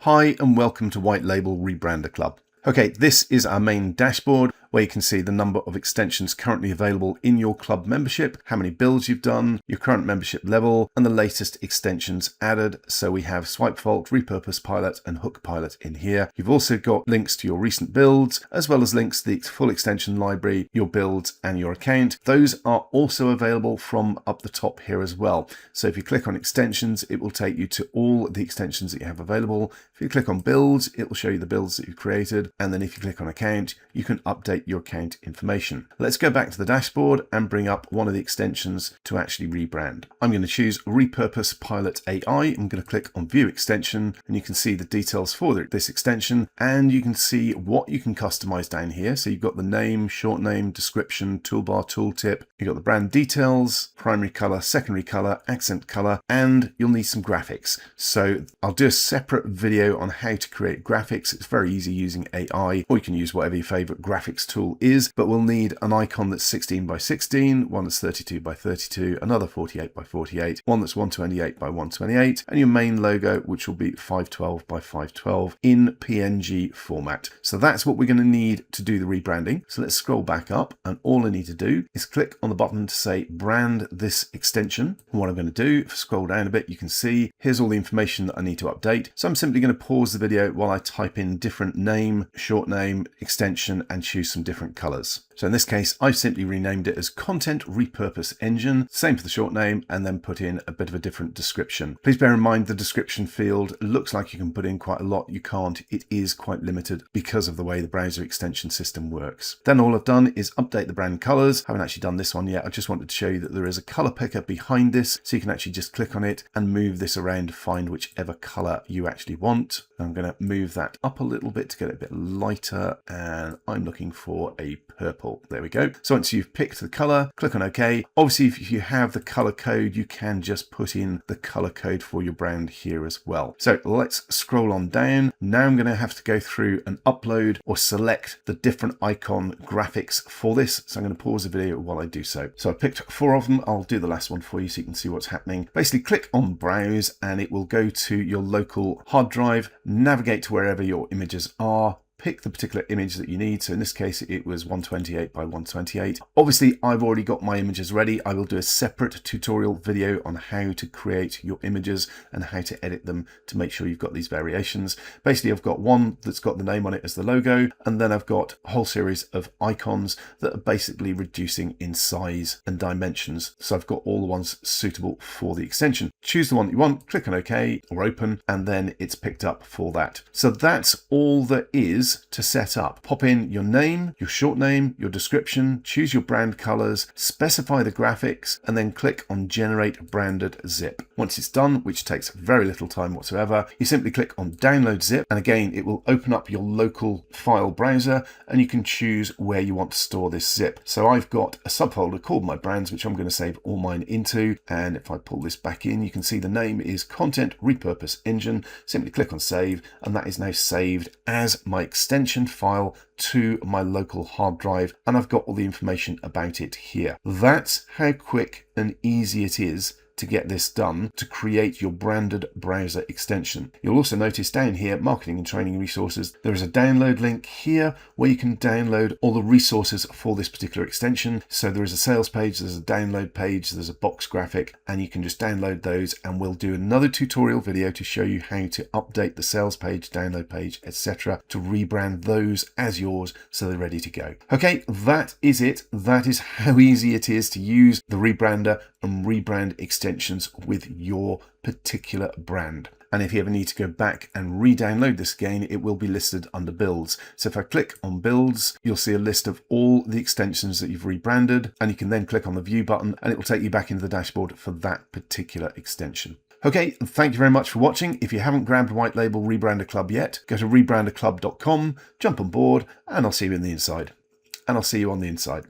Hi and welcome to White Label Rebrander Club. Okay, this is our main dashboard where you can see the number of extensions currently available in your club membership, how many builds you've done, your current membership level, and the latest extensions added. So we have Swipe Fault, Repurpose Pilot, and Hook Pilot in here. You've also got links to your recent builds, as well as links to the full extension library, your builds, and your account. Those are also available from up the top here as well. So if you click on extensions, it will take you to all the extensions that you have available. If you click on builds, it will show you the builds that you've created. And then if you click on account, you can update your account information. Let's go back to the dashboard and bring up one of the extensions to actually rebrand. I'm going to choose Repurpose Pilot AI. I'm going to click on View Extension, and you can see the details for this extension, and you can see what you can customize down here. So you've got the name, short name, description, toolbar, tooltip. You've got the brand details, primary color, secondary color, accent color, and you'll need some graphics. So I'll do a separate video on how to create graphics. It's very easy using AI, or you can use whatever your favorite graphics tool is, but we'll need an icon that's 16 by 16, one that's 32 by 32, another 48 by 48, one that's 128 by 128, and your main logo, which will be 512 by 512 in PNG format. So that's what we're going to need to do the rebranding. So let's scroll back up, and all I need to do is click on the button to say brand this extension. And what I'm going to do, if I scroll down a bit, you can see here's all the information that I need to update. So I'm simply going to pause the video while I type in different name, short name, extension, and choose some different colors. So in this case, I've simply renamed it as Content Repurpose Engine, same for the short name, and then put in a bit of a different description. Please bear in mind the description field looks like you can put in quite a lot. You can't. It is quite limited because of the way the browser extension system works. Then all I've done is update the brand colors. I haven't actually done this one yet. I just wanted to show you that there is a color picker behind this, so you can actually just click on it and move this around to find whichever color you actually want. I'm going to move that up a little bit to get it a bit lighter, and I'm looking for a purple. There we go. So once you've picked the color, click on OK. Obviously, if you have the color code, you can just put in the color code for your brand here as well. So let's scroll on down. Now I'm going to have to go through and upload or select the different icon graphics for this. So I'm going to pause the video while I do so. So I picked 4 of them. I'll do the last one for you so you can see what's happening. Basically, click on Browse and it will go to your local hard drive, navigate to wherever your images are, pick the particular image that you need. So in this case, it was 128 by 128. Obviously, I've already got my images ready. I will do a separate tutorial video on how to create your images and how to edit them to make sure you've got these variations. Basically, I've got one that's got the name on it as the logo, and then I've got a whole series of icons that are basically reducing in size and dimensions. So I've got all the ones suitable for the extension. Choose the one that you want, click on OK or open, and then it's picked up for that. So that's all there is to set up. Pop in your name, your short name, your description, choose your brand colors, specify the graphics, and then click on Generate Branded Zip. Once it's done, which takes very little time whatsoever, you simply click on Download Zip, and again, it will open up your local file browser, and you can choose where you want to store this zip. So I've got a subfolder called My Brands, which I'm going to save all mine into, and if I pull this back in, you can see the name is Content Repurpose Engine. Simply click on Save, and that is now saved as my extension file to my local hard drive, and I've got all the information about it here. That's how quick and easy it is to get this done, to create your branded browser extension. You'll also notice down here, marketing and training resources, there is a download link here where you can download all the resources for this particular extension. So there is a sales page, there's a download page, there's a box graphic, and you can just download those, and we'll do another tutorial video to show you how to update the sales page, download page, etc., to rebrand those as yours so they're ready to go. Okay, that is it. That is how easy it is to use the rebrander and rebrand extensions with your particular brand. And if you ever need to go back and re-download this again, it will be listed under builds. So if I click on builds, you'll see a list of all the extensions that you've rebranded, and you can then click on the view button and it will take you back into the dashboard for that particular extension. Okay, thank you very much for watching. If you haven't grabbed White Label Rebrander Club yet, go to rebranderclub.com, jump on board, and I'll see you in the inside. And I'll see you on the inside.